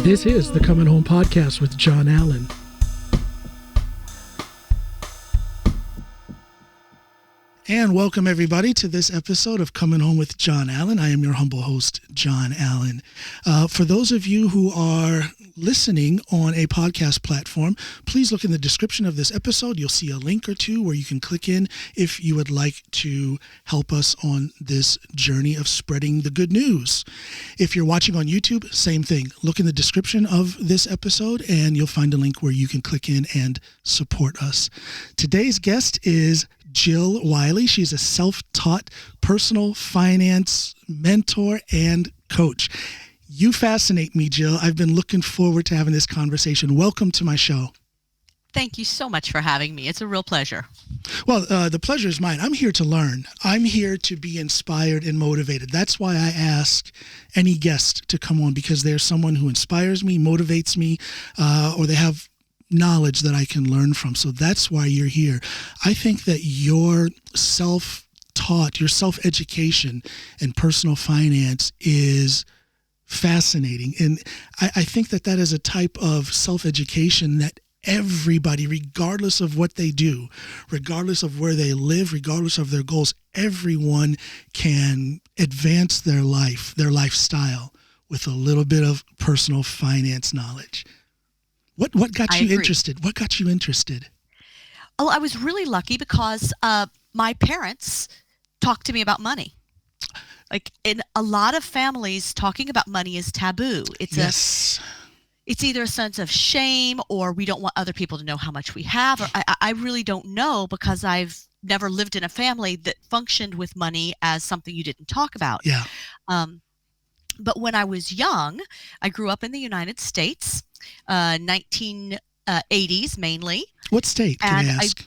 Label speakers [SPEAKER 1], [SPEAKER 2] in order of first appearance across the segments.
[SPEAKER 1] This is the Coming Home Podcast with John Allen. And welcome everybody to this episode of Coming Home with John Allen. I am your humble host, John Allen. For those of you who are listening on a podcast platform, please look in the description of this episode. You'll see a link or two where you can click in if you would like to help us on this journey of spreading the good news. If you're watching on YouTube, same thing. Look in the description of this episode and you'll find a link where you can click in and support us. Today's guest is Jill Wiley. She's a self-taught personal finance mentor and coach. You fascinate me, Jill. I've been looking forward to having this conversation. Welcome to my show.
[SPEAKER 2] Thank you so much for having me. It's a real pleasure.
[SPEAKER 1] Well, the pleasure is mine. I'm here to learn. I'm here to be inspired and motivated. That's why I ask any guest to come on, because they're someone who inspires me, motivates me, or they have knowledge that I can learn from. So that's why you're here. I think that your self-taught, your self-education and personal finance is fascinating. And I think that that is a type of self-education that everybody, regardless of what they do, regardless of where they live, regardless of their goals, everyone can advance their life, their lifestyle with a little bit of personal finance knowledge. What got you interested? What got you interested?
[SPEAKER 2] Oh, I was really lucky because my parents talked to me about money. Like in a lot of families, talking about money is taboo. It's either a sense of shame or we don't want other people to know how much we have. Or I really don't know because I've never lived in a family that functioned with money as something you didn't talk about.
[SPEAKER 1] Yeah.
[SPEAKER 2] But when I was young, I grew up in the United States, 1980s mainly.
[SPEAKER 1] What state, can I ask?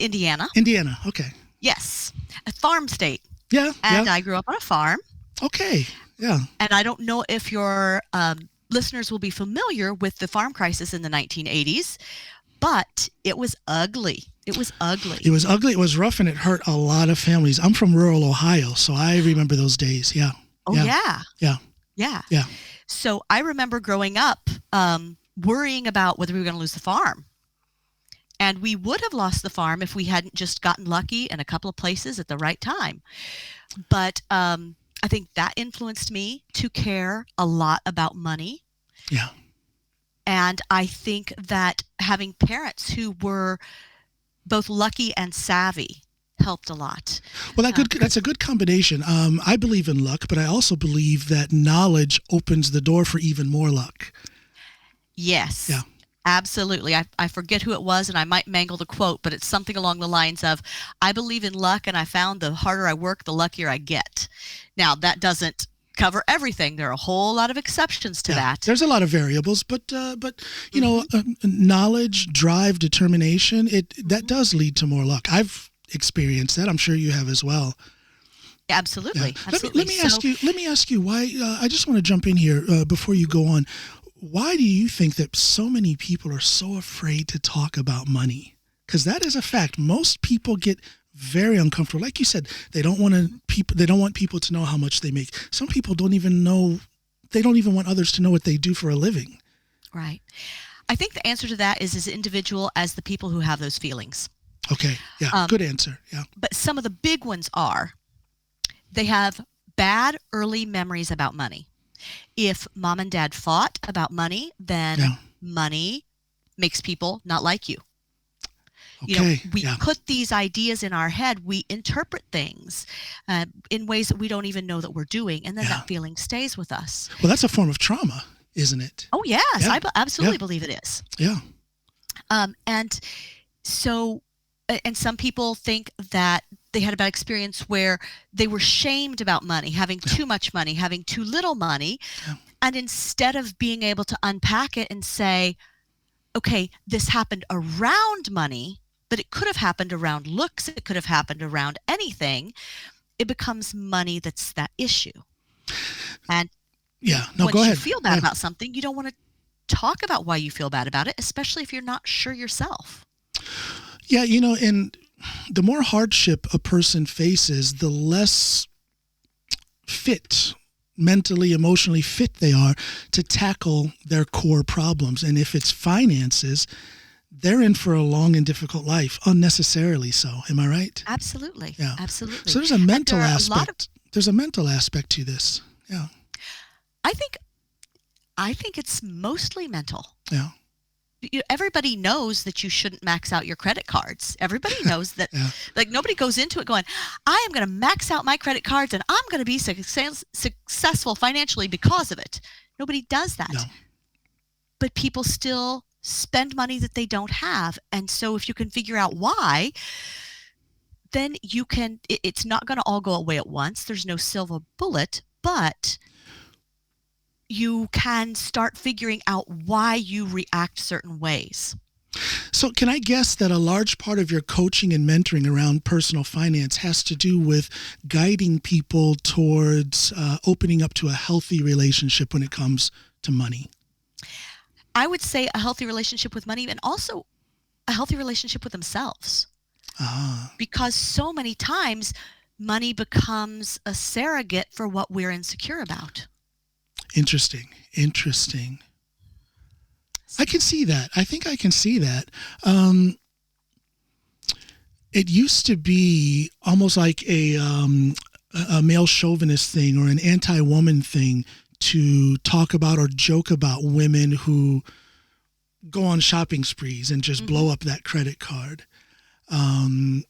[SPEAKER 2] Indiana.
[SPEAKER 1] Indiana, okay.
[SPEAKER 2] Yes, a farm state.
[SPEAKER 1] Yeah.
[SPEAKER 2] And I grew up on a farm.
[SPEAKER 1] Okay, yeah.
[SPEAKER 2] And I don't know if your listeners will be familiar with the farm crisis in the 1980s, but it was ugly. It was ugly. It was ugly.
[SPEAKER 1] It was rough, and it hurt a lot of families. I'm from rural Ohio, so I remember those days. Yeah.
[SPEAKER 2] Oh, yeah.
[SPEAKER 1] Yeah.
[SPEAKER 2] So I remember growing up worrying about whether we were going to lose the farm. And we would have lost the farm if we hadn't just gotten lucky in a couple of places at the right time. But I think that influenced me to care a lot about money.
[SPEAKER 1] Yeah.
[SPEAKER 2] And I think that having parents who were both lucky and savvy helped a lot.
[SPEAKER 1] Well, that's a good combination. I believe in luck, but I also believe that knowledge opens the door for even more luck.
[SPEAKER 2] Yes.
[SPEAKER 1] Yeah.
[SPEAKER 2] Absolutely. I forget who it was, and I might mangle the quote, but it's something along the lines of, I believe in luck, and I found the harder I work, the luckier I get. Now, that doesn't cover everything. There are a whole lot of exceptions to that.
[SPEAKER 1] There's a lot of variables, but you know, knowledge, drive, determination, that does lead to more luck. I've experienced that. I'm sure you have as well.
[SPEAKER 2] Absolutely.
[SPEAKER 1] Yeah.
[SPEAKER 2] Absolutely.
[SPEAKER 1] Let me ask you why. I just want to jump in here before you go on. Why do you think that so many people are so afraid to talk about money? Because that is a fact. Most people get very uncomfortable. Like you said, they don't want people to know how much they make. Some people don't even want others to know what they do for a living.
[SPEAKER 2] Right. I think the answer to that is as individual as the people who have those feelings.
[SPEAKER 1] Okay. Yeah. Good answer. Yeah.
[SPEAKER 2] But some of the big ones are they have bad early memories about money. If mom and dad fought about money, then money makes people not like you.
[SPEAKER 1] Okay.
[SPEAKER 2] We put these ideas in our head. We interpret things in ways that we don't even know that we're doing. And then that feeling stays with us.
[SPEAKER 1] Well, that's a form of trauma, isn't it?
[SPEAKER 2] Oh, yes. I absolutely believe it is.
[SPEAKER 1] Yeah.
[SPEAKER 2] And so, and some people think that they had a bad experience where they were shamed about money, having too much money, having too little money. Yeah. And instead of being able to unpack it and say, okay, this happened around money, but it could have happened around looks. It could have happened around anything. It becomes money that's that issue. And
[SPEAKER 1] go ahead.
[SPEAKER 2] You feel bad about something, you don't want to talk about why you feel bad about it, especially if you're not sure yourself.
[SPEAKER 1] Yeah, and the more hardship a person faces, the less fit mentally, emotionally fit they are to tackle their core problems. And if it's finances, they're in for a long and difficult life, unnecessarily so. Am I right?
[SPEAKER 2] Absolutely.
[SPEAKER 1] Yeah.
[SPEAKER 2] Absolutely.
[SPEAKER 1] So there's a mental
[SPEAKER 2] there are
[SPEAKER 1] aspect. There's a mental aspect to this. Yeah.
[SPEAKER 2] I think it's mostly mental.
[SPEAKER 1] Yeah.
[SPEAKER 2] Everybody knows that you shouldn't max out your credit cards. Everybody knows that.
[SPEAKER 1] Yeah.
[SPEAKER 2] Like, nobody goes into it going, I am going to max out my credit cards and I'm going to be successful financially because of it. Nobody does that.
[SPEAKER 1] No.
[SPEAKER 2] But people still spend money that they don't have. And so if you can figure out why, then you can, it's not going to all go away at once. There's no silver bullet, but you can start figuring out why you react certain ways.
[SPEAKER 1] So can I guess that a large part of your coaching and mentoring around personal finance has to do with guiding people towards opening up to a healthy relationship when it comes to money?
[SPEAKER 2] I would say a healthy relationship with money, and also a healthy relationship with themselves. Because so many times money becomes a surrogate for what we're insecure about.
[SPEAKER 1] Interesting. I can see that. I think I can see that. It used to be almost like a male chauvinist thing or an anti-woman thing to talk about or joke about women who go on shopping sprees and just blow up that credit card. You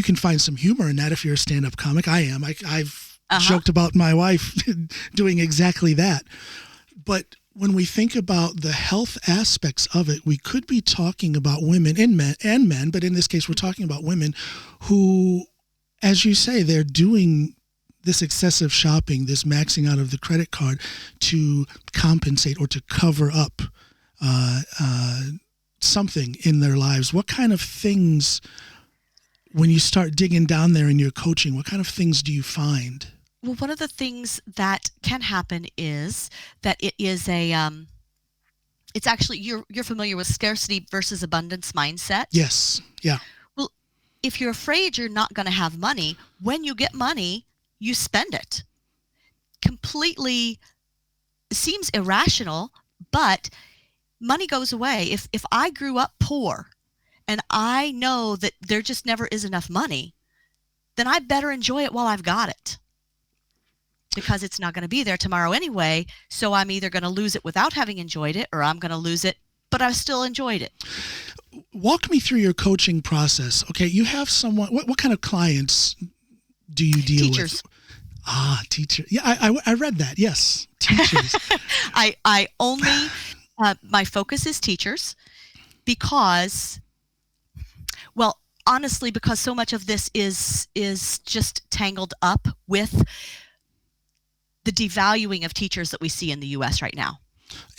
[SPEAKER 1] can find some humor in that if you're a stand-up comic. I am. I've joked about my wife doing exactly that. But when we think about the health aspects of it, we could be talking about women and men, but in this case, we're talking about women who, as you say, they're doing this excessive shopping, this maxing out of the credit card to compensate or to cover up something in their lives. What kind of things, when you start digging down there in your coaching, what kind of things do you find?
[SPEAKER 2] Well, one of the things that can happen is that it is it's actually, you're familiar with scarcity versus abundance mindset.
[SPEAKER 1] Yes. Yeah.
[SPEAKER 2] Well, if you're afraid you're not going to have money, when you get money, you spend it. Completely seems irrational, but money goes away. If I grew up poor and I know that there just never is enough money, then I better enjoy it while I've got it. Because it's not going to be there tomorrow anyway, so I'm either going to lose it without having enjoyed it, or I'm going to lose it, but I've still enjoyed it.
[SPEAKER 1] Walk me through your coaching process. Okay, you have someone, what kind of clients do you deal
[SPEAKER 2] Teachers.
[SPEAKER 1] with? Teachers. Yeah, I read that. Yes, teachers.
[SPEAKER 2] I only, my focus is teachers because, well, honestly, because so much of this is just tangled up with the devaluing of teachers that we see in the U.S. right now.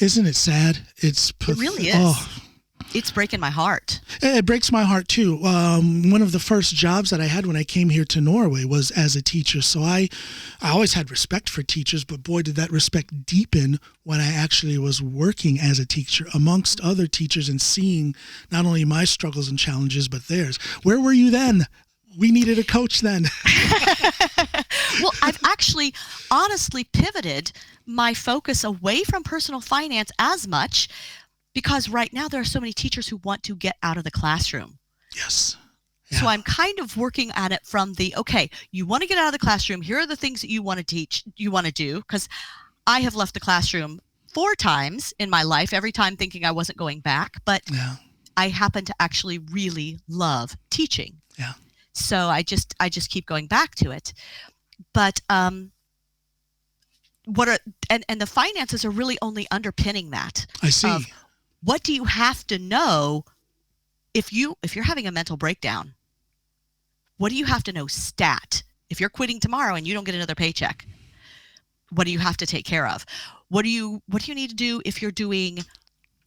[SPEAKER 1] Isn't it sad?
[SPEAKER 2] It really is. It's breaking my heart.
[SPEAKER 1] It breaks my heart too. One of the first jobs that I had when I came here to Norway was as a teacher. So I always had respect for teachers, but boy, did that respect deepen when I actually was working as a teacher amongst other teachers and seeing not only my struggles and challenges, but theirs. Where were you then? We needed a coach then.
[SPEAKER 2] Well, I've actually honestly pivoted my focus away from personal finance as much because right now there are so many teachers who want to get out of the classroom.
[SPEAKER 1] Yes. Yeah.
[SPEAKER 2] So I'm kind of working at it from okay, you want to get out of the classroom. Here are the things that you want to teach, you want to do. Because I have left the classroom 4 times in my life, every time thinking I wasn't going back. But I happen to actually really love teaching.
[SPEAKER 1] Yeah.
[SPEAKER 2] So I just keep going back to it. But the finances are really only underpinning that.
[SPEAKER 1] I see.
[SPEAKER 2] What do you have to know if you're having a mental breakdown? What do you have to know stat? If you're quitting tomorrow and you don't get another paycheck, what do you have to take care of? What do you need to do if you're doing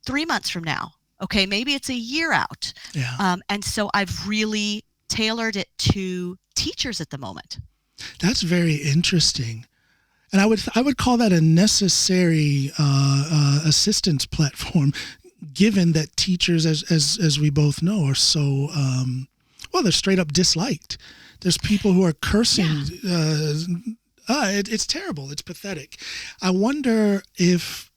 [SPEAKER 2] 3 months from now? Okay, maybe it's a year out.
[SPEAKER 1] Yeah.
[SPEAKER 2] And so I've really tailored it to teachers at the moment.
[SPEAKER 1] That's very interesting. And I would call that a necessary assistance platform, given that teachers, as we both know, are so, they're straight up disliked. There's people who are cursing It's terrible. It's pathetic. I wonder if,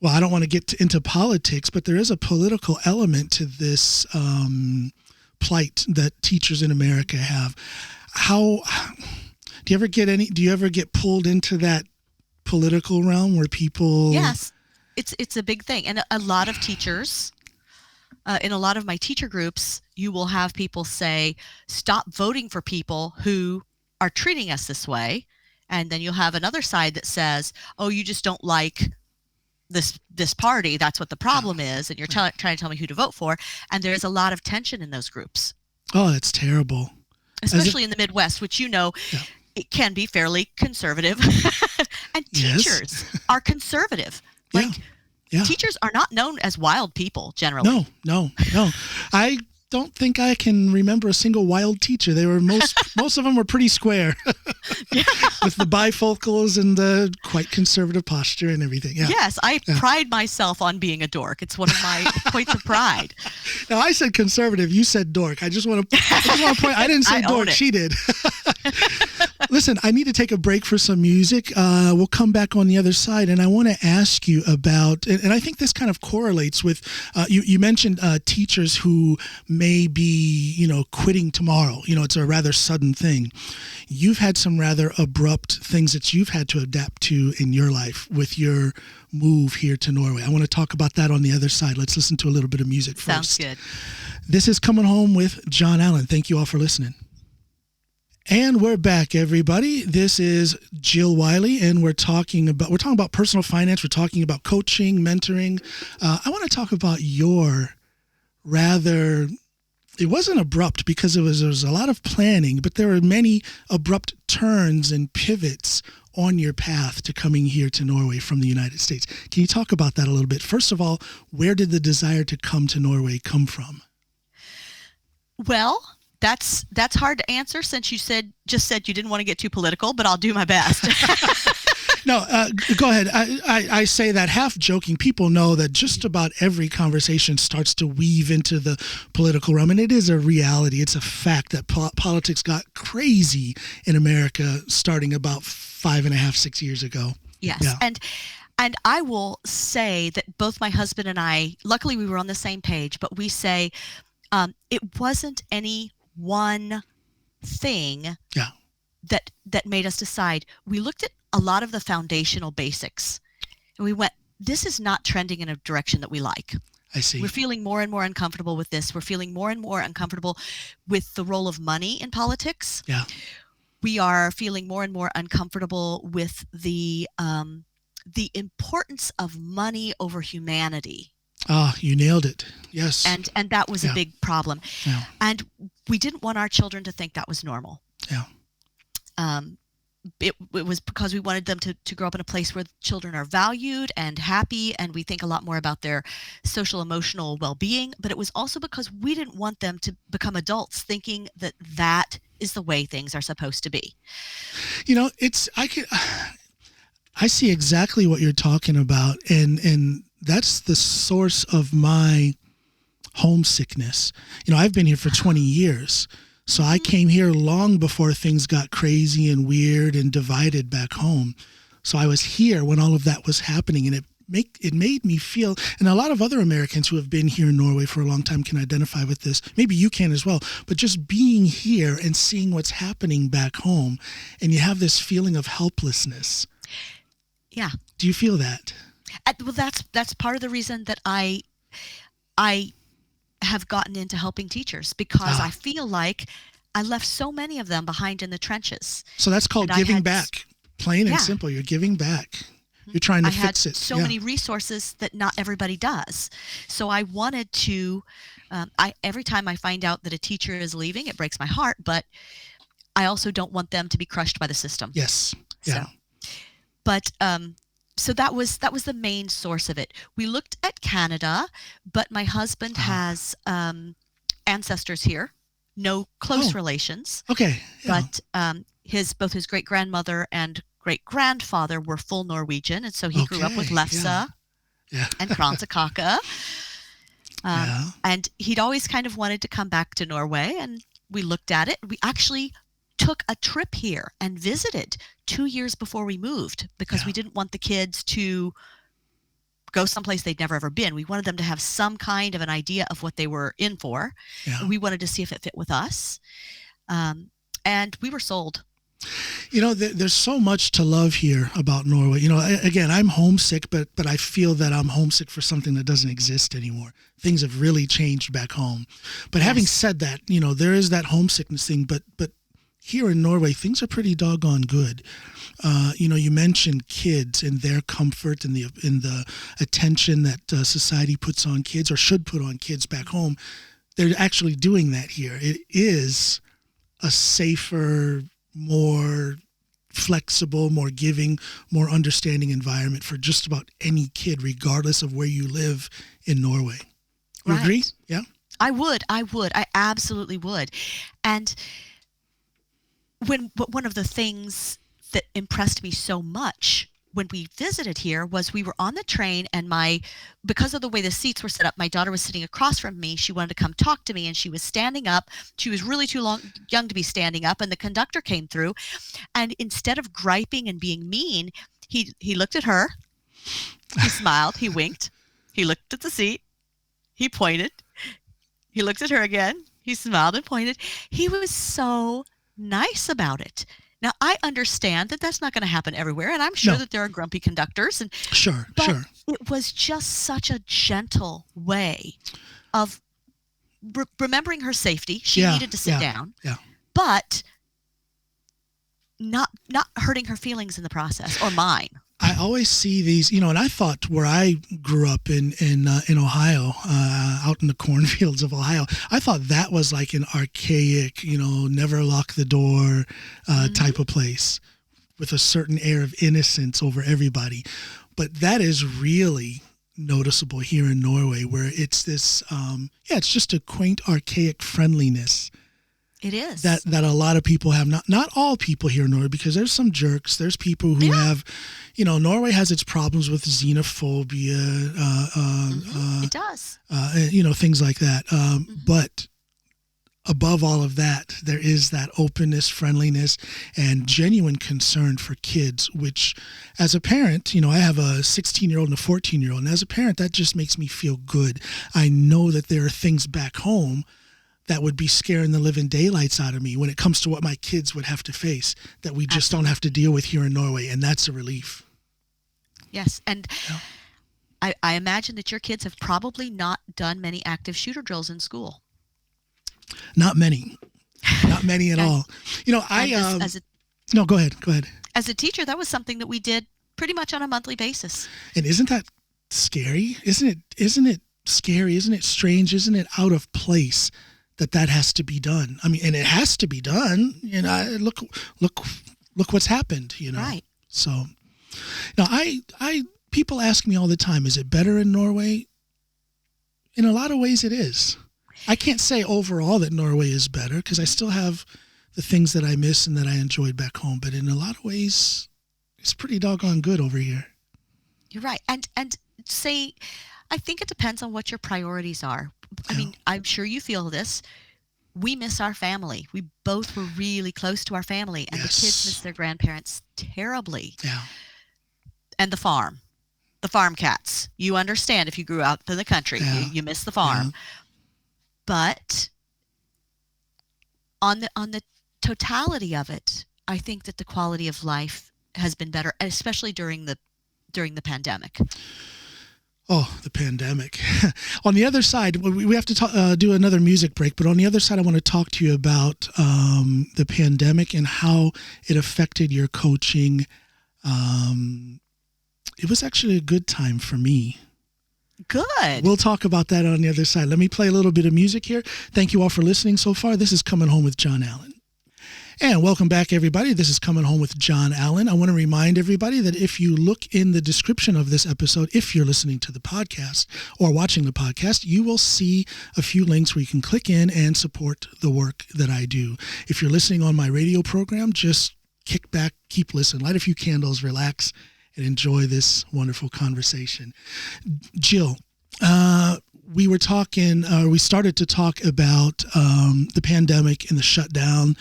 [SPEAKER 1] well, I don't want to get into politics, but there is a political element to this plight that teachers in America have. How do you ever get pulled into that political realm where people?
[SPEAKER 2] Yes, it's a big thing. And a lot of teachers, in a lot of my teacher groups, you will have people say, stop voting for people who are treating us this way. And then you'll have another side that says, oh, you just don't like this party. That's what the problem is. And you're trying to tell me who to vote for. And there's a lot of tension in those groups.
[SPEAKER 1] Oh, that's terrible.
[SPEAKER 2] Especially in the Midwest, which
[SPEAKER 1] Yeah.
[SPEAKER 2] it can be fairly conservative. And
[SPEAKER 1] Yes.
[SPEAKER 2] teachers are conservative. Like,
[SPEAKER 1] Yeah.
[SPEAKER 2] teachers are not known as wild people generally.
[SPEAKER 1] No. I don't think I can remember a single wild teacher. They were most of them were pretty square, with the bifocals and the quite conservative posture and everything. Yeah.
[SPEAKER 2] Yes, I pride myself on being a dork. It's one of my points of pride.
[SPEAKER 1] Now I said conservative. You said dork. I just want to point. I didn't say
[SPEAKER 2] I own
[SPEAKER 1] dork.
[SPEAKER 2] it.
[SPEAKER 1] She did. Listen, I need to take a break for some music. We'll come back on the other side, and I want to ask you about, and I think this kind of correlates with, you mentioned teachers who may be, quitting tomorrow. It's a rather sudden thing. You've had some rather abrupt things that you've had to adapt to in your life with your move here to Norway. I want to talk about that on the other side. Let's listen to a little bit of music first.
[SPEAKER 2] Sounds good.
[SPEAKER 1] This is Coming Home with John Allen. Thank you all for listening. And we're back, everybody. This is Jill Wiley, and we're talking about personal finance. We're talking about coaching, mentoring. I want to talk about your rather, it wasn't abrupt because there was a lot of planning, but there were many abrupt turns and pivots on your path to coming here to Norway from the United States. Can you talk about that a little bit? First of all, where did the desire to come to Norway come from?
[SPEAKER 2] Well, that's hard to answer since you just said you didn't want to get too political, but I'll do my best.
[SPEAKER 1] No, go ahead. I say that half joking. People know that just about every conversation starts to weave into the political realm, and it is a reality. It's a fact that politics got crazy in America starting about 5.5, 6 years ago.
[SPEAKER 2] Yes,
[SPEAKER 1] Yeah.
[SPEAKER 2] and I will say that both my husband and I, luckily we were on the same page, but we say it wasn't any one thing that made us decide. We looked at a lot of the foundational basics and we went, this is not trending in a direction that we like.
[SPEAKER 1] I see.
[SPEAKER 2] We're feeling more and more uncomfortable with this. We're feeling more and more uncomfortable with the role of money in politics.
[SPEAKER 1] Yeah.
[SPEAKER 2] We are feeling more and more uncomfortable with the importance of money over humanity.
[SPEAKER 1] Ah, you nailed it. Yes.
[SPEAKER 2] And that was a big problem.
[SPEAKER 1] Yeah.
[SPEAKER 2] And we didn't want our children to think that was normal.
[SPEAKER 1] Yeah.
[SPEAKER 2] It was because we wanted them to grow up in a place where children are valued and happy, and we think a lot more about their social emotional well-being. But it was also because we didn't want them to become adults thinking that is the way things are supposed to be.
[SPEAKER 1] I see exactly what you're talking about, and that's the source of my homesickness. I've been here for 20 years. So I came here long before things got crazy and weird and divided back home. So I was here when all of that was happening, and it made me feel, and a lot of other Americans who have been here in Norway for a long time can identify with this. Maybe you can as well, but just being here and seeing what's happening back home, and you have this feeling of helplessness.
[SPEAKER 2] Yeah.
[SPEAKER 1] Do you feel that?
[SPEAKER 2] Well, that's part of the reason that I have gotten into helping teachers, because I feel like I left so many of them behind in the trenches.
[SPEAKER 1] So that's called giving back. Plain and simple. You're giving back. You're trying to fix it.
[SPEAKER 2] So many resources that not everybody does. So I wanted to, every time I find out that a teacher is leaving, it breaks my heart, but I also don't want them to be crushed by the system.
[SPEAKER 1] Yes. Yeah.
[SPEAKER 2] So that was the main source of it. We looked at Canada, but my husband has ancestors here, no close relations.
[SPEAKER 1] Okay. Yeah.
[SPEAKER 2] But both his great grandmother and great grandfather were full Norwegian, and so he grew up with Lefse and Kransekake. And he'd always kind of wanted to come back to Norway, and we looked at it. We actually took a trip here and visited 2 years before we moved because we didn't want the kids to go someplace they'd never ever been. We wanted them to have some kind of an idea of what they were in for.
[SPEAKER 1] Yeah.
[SPEAKER 2] And we wanted to see if it fit with us. And we were sold.
[SPEAKER 1] There's so much to love here about Norway. Again, I'm homesick, but I feel that I'm homesick for something that doesn't exist anymore. Things have really changed back home. But having said that, there is that homesickness thing, but here in Norway, things are pretty doggone good. You mentioned kids and their comfort and the attention that society puts on kids or should put on kids back home. They're actually doing that here. It is a safer, more flexible, more giving, more understanding environment for just about any kid, regardless of where you live in Norway. You agree? Yeah? I
[SPEAKER 2] would. I absolutely would. And one of the things that impressed me so much when we visited here was we were on the train, and because of the way the seats were set up, my daughter was sitting across from me. She wanted to come talk to me, and she was standing up. She was really young to be standing up, and the conductor came through, and instead of griping and being mean, he looked at her, he smiled, he winked, he looked at the seat, he pointed, he looked at her again, he smiled and pointed. He was so nice about it. Now, I understand that that's not going to happen everywhere, and I'm sure that there are grumpy conductors. But it was just such a gentle way of remembering her safety. She needed to sit down, but not hurting her feelings in the process, or mine.
[SPEAKER 1] I always see these, and I thought where I grew up in Ohio, out in the cornfields of Ohio, I thought that was like an archaic, never lock the door type of place with a certain air of innocence over everybody. But that is really noticeable here in Norway, where it's this, it's just a quaint, archaic friendliness.
[SPEAKER 2] It is.
[SPEAKER 1] That a lot of people have, not all people here in Norway, because there's some jerks. There's people who have, Norway has its problems with xenophobia.
[SPEAKER 2] It does.
[SPEAKER 1] Things like that. But above all of that, there is that openness, friendliness, and genuine concern for kids, which as a parent, I have a 16-year-old and a 14-year-old. And as a parent, that just makes me feel good. I know that there are things back home that would be scaring the living daylights out of me when it comes to what my kids would have to face that we just don't have to deal with here in Norway. And that's a relief.
[SPEAKER 2] Yes. And I imagine that your kids have probably not done many active shooter drills in school.
[SPEAKER 1] Not many at all. No, go ahead.
[SPEAKER 2] As a teacher, that was something that we did pretty much on a monthly basis.
[SPEAKER 1] And isn't that scary? Isn't it scary? Isn't it strange? Isn't it out of place that has to be done? I mean, and it has to be done. Look what's happened.
[SPEAKER 2] Right.
[SPEAKER 1] So now, people ask me all the time, is it better in Norway? In a lot of ways, it is. I can't say overall that Norway is better because I still have the things that I miss and that I enjoyed back home. But in a lot of ways, it's pretty doggone good over here.
[SPEAKER 2] You're right. And I think it depends on what your priorities are. I mean, I'm sure you feel this. We miss our family. We both were really close to our family, and the kids miss their grandparents terribly.
[SPEAKER 1] Yeah.
[SPEAKER 2] And the farm cats. You understand if you grew up in the country, you miss the farm. Yeah. But on the totality of it, I think that the quality of life has been better, especially during the pandemic.
[SPEAKER 1] Oh, the pandemic. On the other side, we have to do another music break, but on the other side, I want to talk to you about the pandemic and how it affected your coaching. It was actually a good time for me.
[SPEAKER 2] Good.
[SPEAKER 1] We'll talk about that on the other side. Let me play a little bit of music here. Thank you all for listening so far. This is Coming Home with John Allen. And welcome back, everybody. This is Coming Home with John Allen. I want to remind everybody that if you look in the description of this episode, if you're listening to the podcast or watching the podcast, you will see a few links where you can click in and support the work that I do. If you're listening on my radio program, just kick back, keep listening, light a few candles, relax, and enjoy this wonderful conversation. Jill, we started to talk about the pandemic and the shutdown,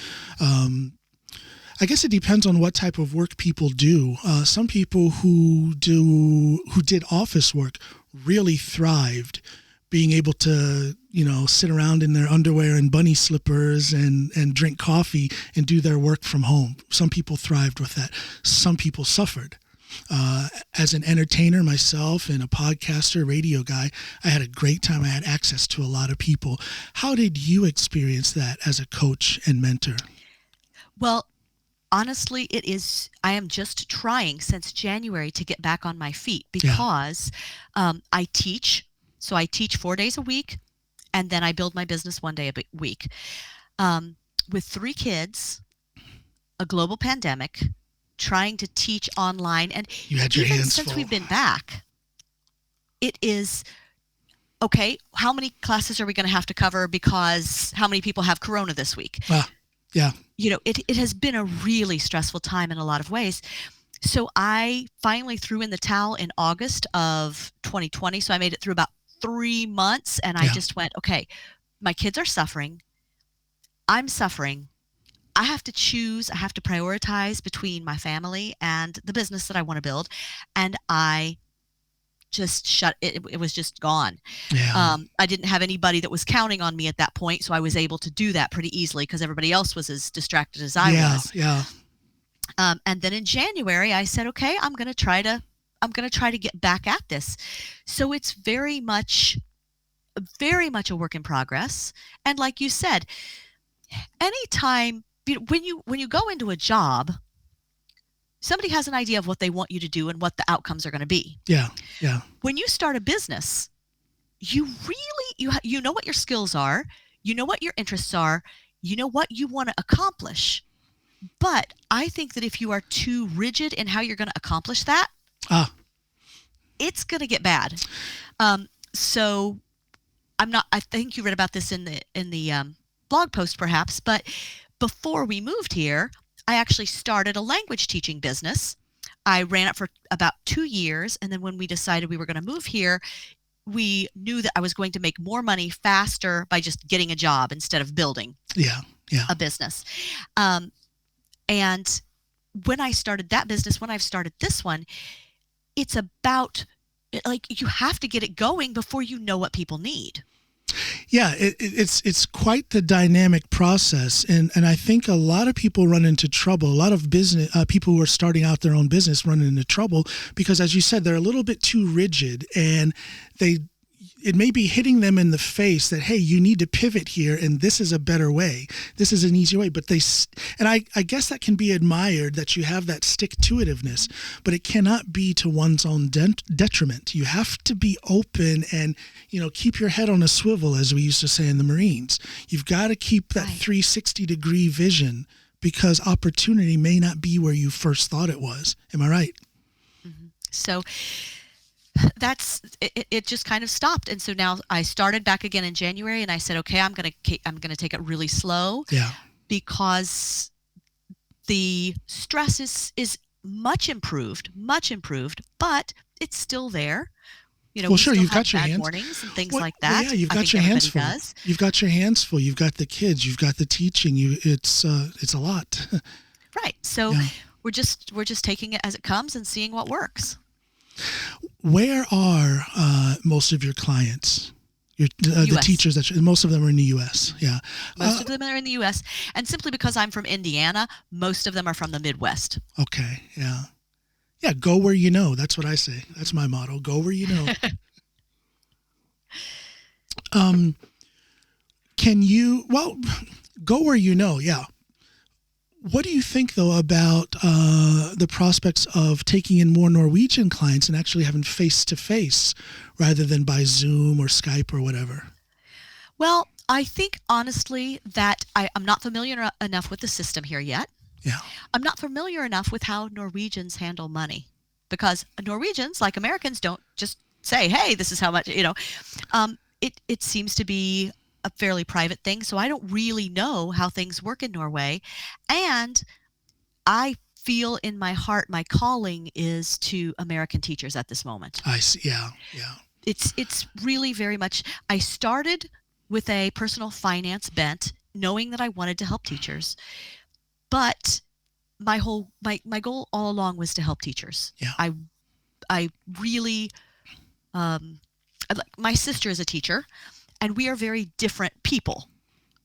[SPEAKER 1] I guess it depends on what type of work people do. Some people who did office work really thrived, being able to sit around in their underwear and bunny slippers and drink coffee and do their work from home. Some people thrived with that. Some people suffered. As an entertainer myself and a podcaster, radio guy, I had a great time. I had access to a lot of people. How did you experience that as a coach and mentor?
[SPEAKER 2] Well, honestly, I am just trying since January to get back on my feet because I teach. So I teach 4 days a week, and then I build my business 1 day a week. With 3 kids, a global pandemic, trying to teach online, and
[SPEAKER 1] you had your
[SPEAKER 2] even
[SPEAKER 1] hands
[SPEAKER 2] since
[SPEAKER 1] full.
[SPEAKER 2] we've been back, it is okay. How many classes are we going to have to cover because how many people have corona this week?
[SPEAKER 1] Yeah.
[SPEAKER 2] It has been a really stressful time in a lot of ways. So I finally threw in the towel in August of 2020. So I made it through about 3 months, and I just went, okay, my kids are suffering. I'm suffering. I have to choose. I have to prioritize between my family and the business that I want to build. And I just shut it. It was just gone.
[SPEAKER 1] Yeah.
[SPEAKER 2] I didn't have anybody that was counting on me at that point. So I was able to do that pretty easily because everybody else was as distracted as I was.
[SPEAKER 1] Yeah.
[SPEAKER 2] And then in January, I said, okay, I'm going to try to get back at this. So it's very much a work in progress. And like you said, anytime when you go into a job, somebody has an idea of what they want you to do and what the outcomes are going to be.
[SPEAKER 1] Yeah.
[SPEAKER 2] When you start a business, you really you know what your skills are, you know what your interests are, you know what you want to accomplish. But I think that if you are too rigid in how you're going to accomplish that, it's going to get bad. So I think you read about this in the blog post perhaps, but before we moved here, I actually started a language teaching business. I ran it for about 2 years. And then when we decided we were going to move here, we knew that I was going to make more money faster by just getting a job instead of building a business. And when I started that business, when I've started this one, it's about you have to get it going before you know what people need.
[SPEAKER 1] Yeah, it's quite the dynamic process, and I think a lot of people run into trouble. A lot of business people who are starting out their own business run into trouble because, as you said, they're a little bit too rigid, and it may be hitting them in the face that, hey, you need to pivot here, and this is a better way. This is an easier way. But I guess that can be admired that you have that stick-to-itiveness, but it cannot be to one's own detriment. You have to be open and, keep your head on a swivel, as we used to say in the Marines. You've got to keep that 360-degree vision because opportunity may not be where you first thought it was. Am I right?
[SPEAKER 2] Mm-hmm. So that's it just kind of stopped. And so now I started back again in January, and I said, okay, I'm going to take it really slow because the stress is much improved, but it's still there.
[SPEAKER 1] Well, sure, you've got your
[SPEAKER 2] bad
[SPEAKER 1] hands
[SPEAKER 2] mornings and things like that.
[SPEAKER 1] Well, yeah, you've got your hands full. You've got your hands full. You've got the kids. You've got the teaching. It's a lot.
[SPEAKER 2] Right. So we're just taking it as it comes and seeing what works.
[SPEAKER 1] Where are most of your clients? The teachers most of them are in the U.S. Yeah,
[SPEAKER 2] most of them are in the U.S. And simply because I'm from Indiana, most of them are from the Midwest.
[SPEAKER 1] Okay. Yeah. Go where you know. That's what I say. That's my motto. Go where you know. Go where you know. Yeah. What do you think, though, about the prospects of taking in more Norwegian clients and actually having face-to-face rather than by Zoom or Skype or whatever?
[SPEAKER 2] Well, I think, honestly, that I'm not familiar enough with the system here yet.
[SPEAKER 1] Yeah.
[SPEAKER 2] I'm not familiar enough with how Norwegians handle money because Norwegians, like Americans, don't just say, hey, this is how much, it seems to be a fairly private thing. So I don't really know how things work in Norway. And I feel in my heart, my calling is to American teachers at this moment.
[SPEAKER 1] I see. Yeah.
[SPEAKER 2] It's really very much, I started with a personal finance bent, knowing that I wanted to help teachers. But my goal all along was to help teachers.
[SPEAKER 1] Yeah.
[SPEAKER 2] I really, my sister is a teacher, and we are very different people.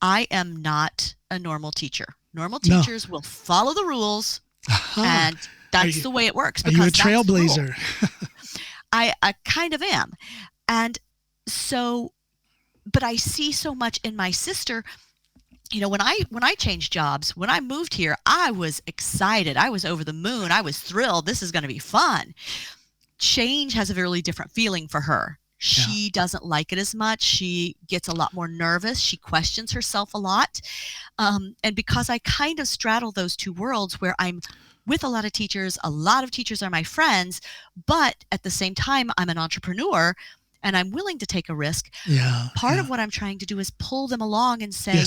[SPEAKER 2] I am not a normal teacher. Normal
[SPEAKER 1] No.
[SPEAKER 2] teachers will follow the rules,
[SPEAKER 1] Aha.
[SPEAKER 2] and that's the way it works.
[SPEAKER 1] Are you a
[SPEAKER 2] Because that's the rule.
[SPEAKER 1] trailblazer?
[SPEAKER 2] I kind of am. And so, but I see so much in my sister. When I changed jobs, when I moved here, I was excited. I was over the moon. I was thrilled. This is going to be fun. Change has a really different feeling for her. She doesn't like it as much. She gets a lot more nervous. She questions herself a lot. And because I kind of straddle those two worlds where I'm with a lot of teachers are my friends, but at the same time, I'm an entrepreneur and I'm willing to take a risk. Part of what I'm trying to do is pull them along and say,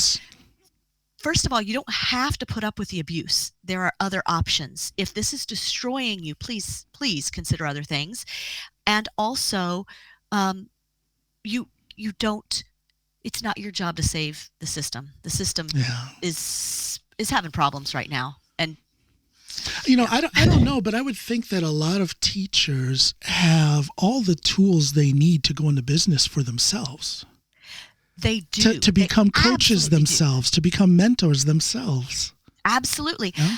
[SPEAKER 2] first of all, you don't have to put up with the abuse. There are other options. If this is destroying you, please consider other things. And also, you don't. It's not your job to save the system. The system is having problems right now. And
[SPEAKER 1] I don't know, but I would think that a lot of teachers have all the tools they need to go into business for themselves.
[SPEAKER 2] They do.
[SPEAKER 1] To become coaches themselves, to become mentors themselves.
[SPEAKER 2] Absolutely.
[SPEAKER 1] Yeah?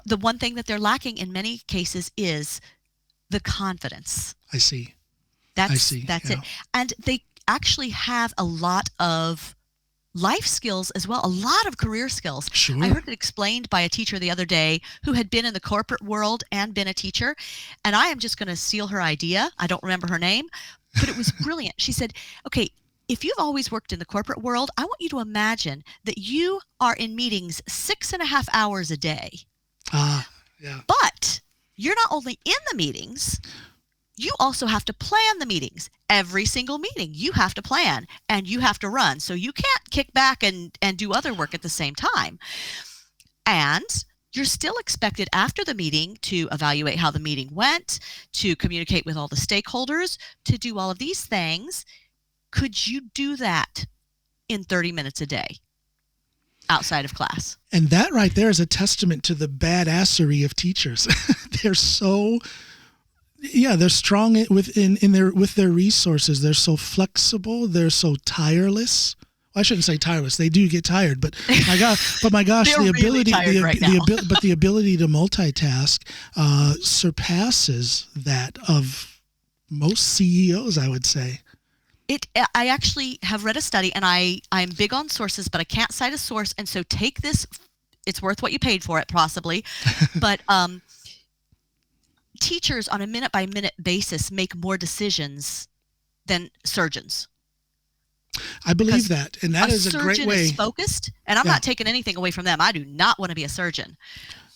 [SPEAKER 2] The one thing that they're lacking in many cases is the confidence.
[SPEAKER 1] I see.
[SPEAKER 2] That's it. And they actually have a lot of life skills as well, a lot of career skills.
[SPEAKER 1] Sure.
[SPEAKER 2] I heard it explained by a teacher the other day who had been in the corporate world and been a teacher. And I am just going to steal her idea. I don't remember her name, but it was brilliant. She said, okay, if you've always worked in the corporate world, I want you to imagine that you are in meetings 6.5 hours a day. But you're not only in the meetings, you also have to plan the meetings. Every single meeting you have to plan and you have to run. So you can't kick back and do other work at the same time. And you're still expected after the meeting to evaluate how the meeting went, to communicate with all the stakeholders, to do all of these things. Could you do that in 30 minutes a day outside of class?
[SPEAKER 1] And that right there is a testament to the badassery of teachers. They're so, they're strong with their resources. They're so flexible. They're so tireless. Well, I shouldn't say tireless. They do get tired, but my gosh, the ability, the ability to multitask surpasses that of most CEOs, I would say.
[SPEAKER 2] I actually have read a study, and I'm big on sources, but I can't cite a source, and so take this. It's worth what you paid for it, possibly. But teachers on a minute-by-minute basis make more decisions than surgeons.
[SPEAKER 1] I believe that, and that is a great way.
[SPEAKER 2] A surgeon is focused, and I'm not taking anything away from them. I do not want to be a surgeon.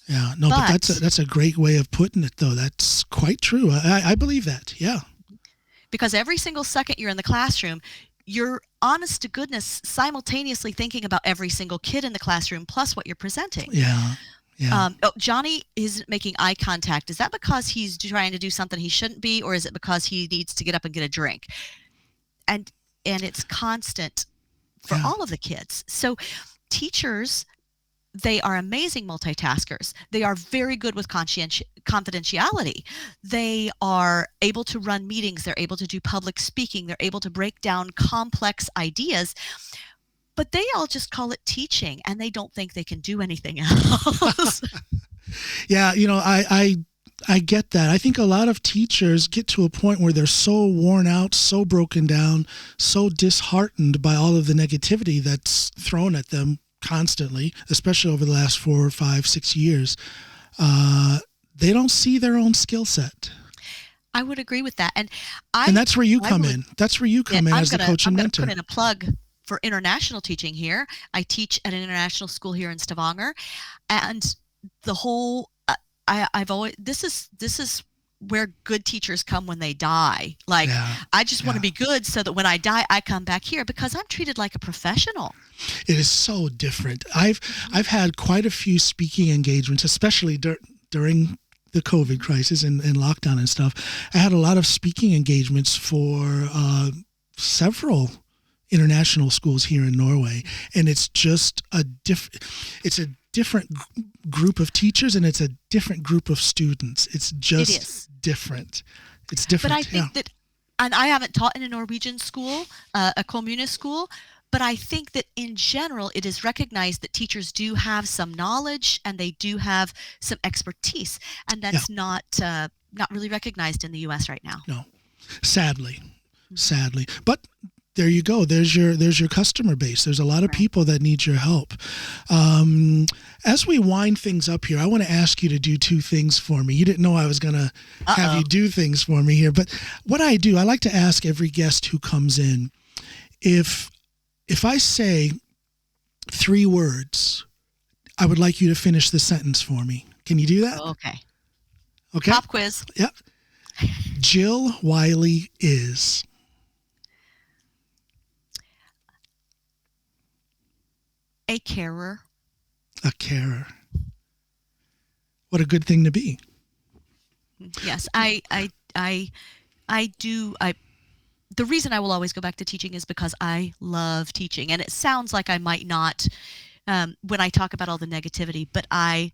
[SPEAKER 1] Yeah, no, but that's a great way of putting it, though. That's quite true. I believe that, yeah.
[SPEAKER 2] Because every single second you're in the classroom, you're honest to goodness simultaneously thinking about every single kid in the classroom plus what you're presenting.
[SPEAKER 1] Yeah.
[SPEAKER 2] Johnny isn't making eye contact. Is that because he's trying to do something he shouldn't be, or is it because he needs to get up and get a drink? And it's constant for all of the kids. So teachers, they are amazing multitaskers. They are very good with confidentiality. They are able to run meetings. They're able to do public speaking. They're able to break down complex ideas. But they all just call it teaching, and they don't think they can do anything else.
[SPEAKER 1] Yeah, I get that. I think a lot of teachers get to a point where they're so worn out, so broken down, so disheartened by all of the negativity that's thrown at them constantly, especially over the last 4 or 5, 6 years. They don't see their own skill set.
[SPEAKER 2] I would agree with that. And
[SPEAKER 1] that's where you come in. That's where you come in as the coach and mentor.
[SPEAKER 2] I'm going to put in a plug for international teaching here. I teach at an international school here in Stavanger, and the whole this is where good teachers come when they die. I just want to be good so that when I die, I come back here because I'm treated like a professional.
[SPEAKER 1] It is so different. I've had quite a few speaking engagements, especially during the COVID crisis and lockdown and stuff. I had a lot of speaking engagements for several international schools here in Norway, and it's just a different group of teachers and it's a different group of students. It's just
[SPEAKER 2] It is
[SPEAKER 1] different. It's different.
[SPEAKER 2] But I think that, and I haven't taught in a Norwegian school, a communist school, but I think that in general, it is recognized that teachers do have some knowledge and they do have some expertise, and that's not really recognized in the U.S. right now.
[SPEAKER 1] No, sadly. But there you go. There's your customer base. There's a lot of people that need your help. As we wind things up here, I want to ask you to do two things for me. You didn't know I was going to have you do things for me here, but what I do, I like to ask every guest who comes in, if I say 3 words, I would like you to finish the sentence for me. Can you do that?
[SPEAKER 2] Okay.
[SPEAKER 1] Pop
[SPEAKER 2] quiz.
[SPEAKER 1] Yep. Jill Wiley is...
[SPEAKER 2] A carer.
[SPEAKER 1] A carer. What a good thing to be.
[SPEAKER 2] Yes, I do. The reason I will always go back to teaching is because I love teaching, and it sounds like I might not when I talk about all the negativity, but I've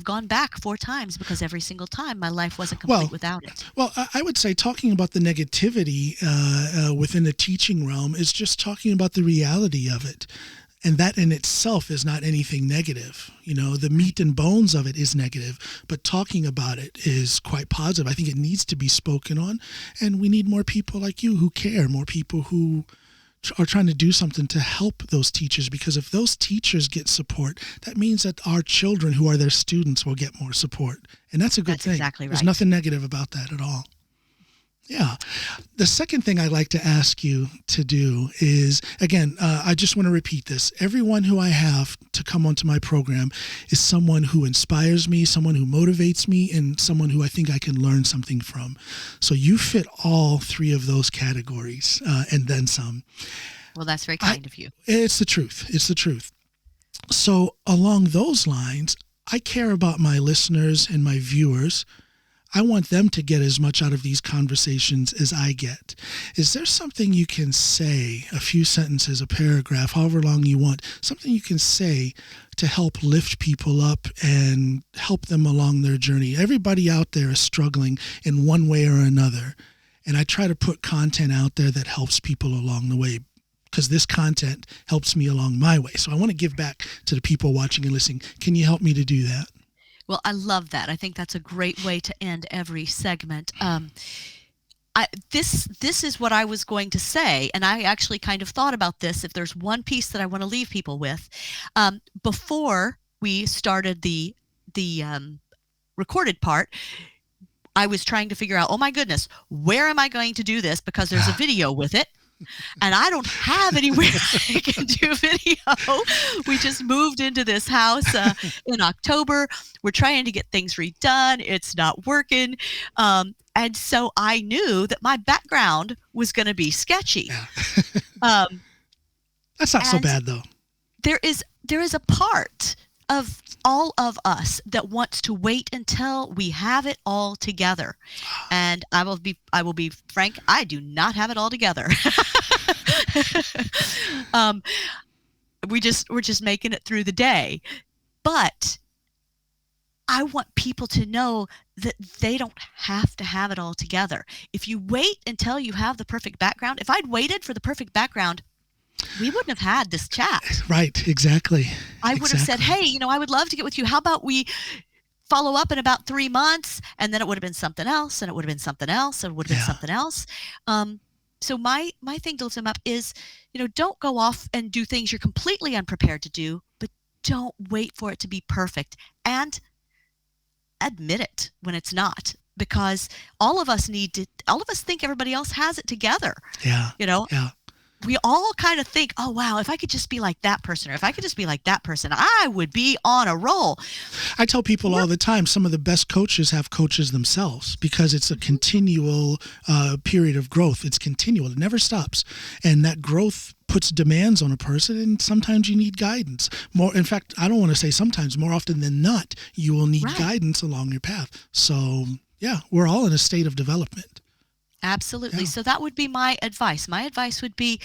[SPEAKER 2] gone back 4 times because every single time my life wasn't complete without it.
[SPEAKER 1] Well, I would say talking about the negativity within the teaching realm is just talking about the reality of it. And that in itself is not anything negative. You know, the meat and bones of it is negative, but talking about it is quite positive. I think it needs to be spoken on, and we need more people like you who care, more people who are trying to do something to help those teachers, because if those teachers get support, that means that our children who are their students will get more support. And that's a good thing.
[SPEAKER 2] Exactly right.
[SPEAKER 1] There's nothing negative about that at all. Yeah. The second thing I'd like to ask you to do is, again, I just want to repeat this. Everyone who I have to come onto my program is someone who inspires me, someone who motivates me, and someone who I think I can learn something from. So you fit all 3 of those categories and then some.
[SPEAKER 2] Well, that's very kind of you.
[SPEAKER 1] It's the truth. It's the truth. So along those lines, I care about my listeners and my viewers. I want them to get as much out of these conversations as I get. Is there something you can say, a few sentences, a paragraph, however long you want, something you can say to help lift people up and help them along their journey? Everybody out there is struggling in one way or another. And I try to put content out there that helps people along the way, because this content helps me along my way. So I want to give back to the people watching and listening. Can you help me to do that?
[SPEAKER 2] Well, I love that. I think that's a great way to end every segment. This is what I was going to say, and I actually kind of thought about this. If there's one piece that I want to leave people with, before we started the recorded part, I was trying to figure out, oh my goodness, where am I going to do this? Because there's a video with it. And I don't have anywhere I can do video. We just moved into this house in October. We're trying to get things redone. It's not working. And so I knew that my background was going to be sketchy.
[SPEAKER 1] Yeah. That's not so bad, though.
[SPEAKER 2] There is a part of all of us that wants to wait until we have it all together. And I will be frank, I do not have it all together. We're just making it through the day. But I want people to know that they don't have to have it all together. If you wait until you have the perfect background, if I'd waited for the perfect background, we wouldn't have had this chat.
[SPEAKER 1] Right, exactly.
[SPEAKER 2] I would have said, hey, I would love to get with you. How about we follow up in about 3 months? And then it would have been something else, and it would have been something else, and it would have been something else. So my thing to lift them up is, don't go off and do things you're completely unprepared to do, but don't wait for it to be perfect. And admit it when it's not, because all of us think everybody else has it together.
[SPEAKER 1] Yeah. Yeah.
[SPEAKER 2] We all kind of think, oh, wow, if I could just be like that person, or if I could just be like that person, I would be on a roll.
[SPEAKER 1] I tell people all the time, some of the best coaches have coaches themselves, because it's a continual period of growth. It's continual. It never stops. And that growth puts demands on a person, and sometimes you need guidance. In fact, I don't want to say sometimes, more often than not, you will need guidance along your path. So, yeah, we're all in a state of development.
[SPEAKER 2] Absolutely.
[SPEAKER 1] Yeah.
[SPEAKER 2] So that would be my advice. My advice would be,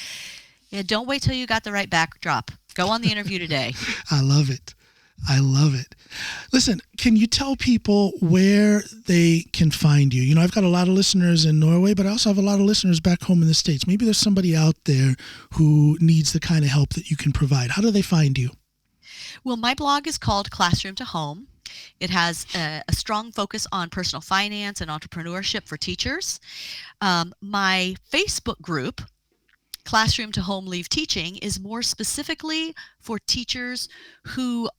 [SPEAKER 2] don't wait till you got the right backdrop. Go on the interview today.
[SPEAKER 1] I love it. I love it. Listen, can you tell people where they can find you? You know, I've got a lot of listeners in Norway, but I also have a lot of listeners back home in the States. Maybe there's somebody out there who needs the kind of help that you can provide. How do they find you?
[SPEAKER 2] Well, my blog is called Classroom to Home. It has a strong focus on personal finance and entrepreneurship for teachers. My Facebook group, Classroom to Home Leave Teaching, is more specifically for teachers who,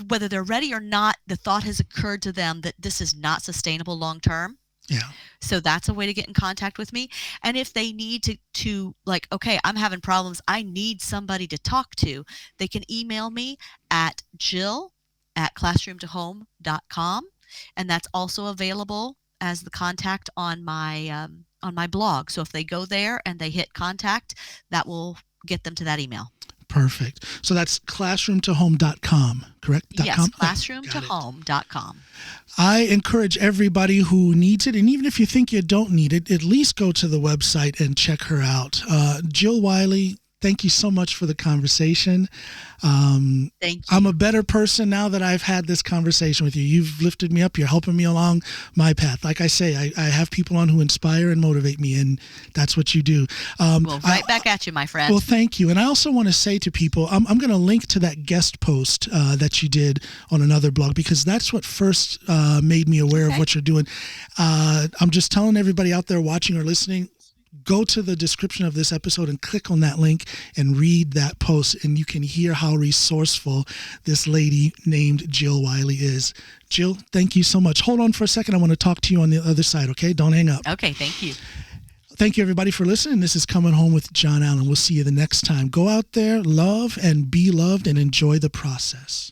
[SPEAKER 2] whether they're ready or not, the thought has occurred to them that this is not sustainable long term.
[SPEAKER 1] Yeah.
[SPEAKER 2] So that's a way to get in contact with me. And if they need to like, okay, I'm having problems, I need somebody to talk to, they can email me at jill@classroomtohome.com. And that's also available as the contact on my blog. So if they go there and they hit contact, that will get them to that email.
[SPEAKER 1] Perfect. So that's classroomtohome.com, correct?
[SPEAKER 2] Yes,
[SPEAKER 1] .com?
[SPEAKER 2] classroomtohome.com.
[SPEAKER 1] I encourage everybody who needs it, and even if you think you don't need it, at least go to the website and check her out. Jill Wiley, thank you so much for the conversation.
[SPEAKER 2] Thank you.
[SPEAKER 1] I'm a better person now that I've had this conversation with you. You've lifted me up. You're helping me along my path. Like I say, I have people on who inspire and motivate me, and that's what you do.
[SPEAKER 2] Well, right back at you, my friend.
[SPEAKER 1] Well, thank you. And I also want to say to people, I'm going to link to that guest post that you did on another blog, because that's what first made me aware of what you're doing. I'm just telling everybody out there watching or listening, go to the description of this episode and click on that link and read that post, and you can hear how resourceful this lady named Jill Wiley is. Jill, thank you so much. Hold on for a second. I want to talk to you on the other side, okay? Don't hang up.
[SPEAKER 2] Okay, thank you.
[SPEAKER 1] Thank you, everybody, for listening. This is Coming Home with John Allen. We'll see you the next time. Go out there, love and be loved, and enjoy the process.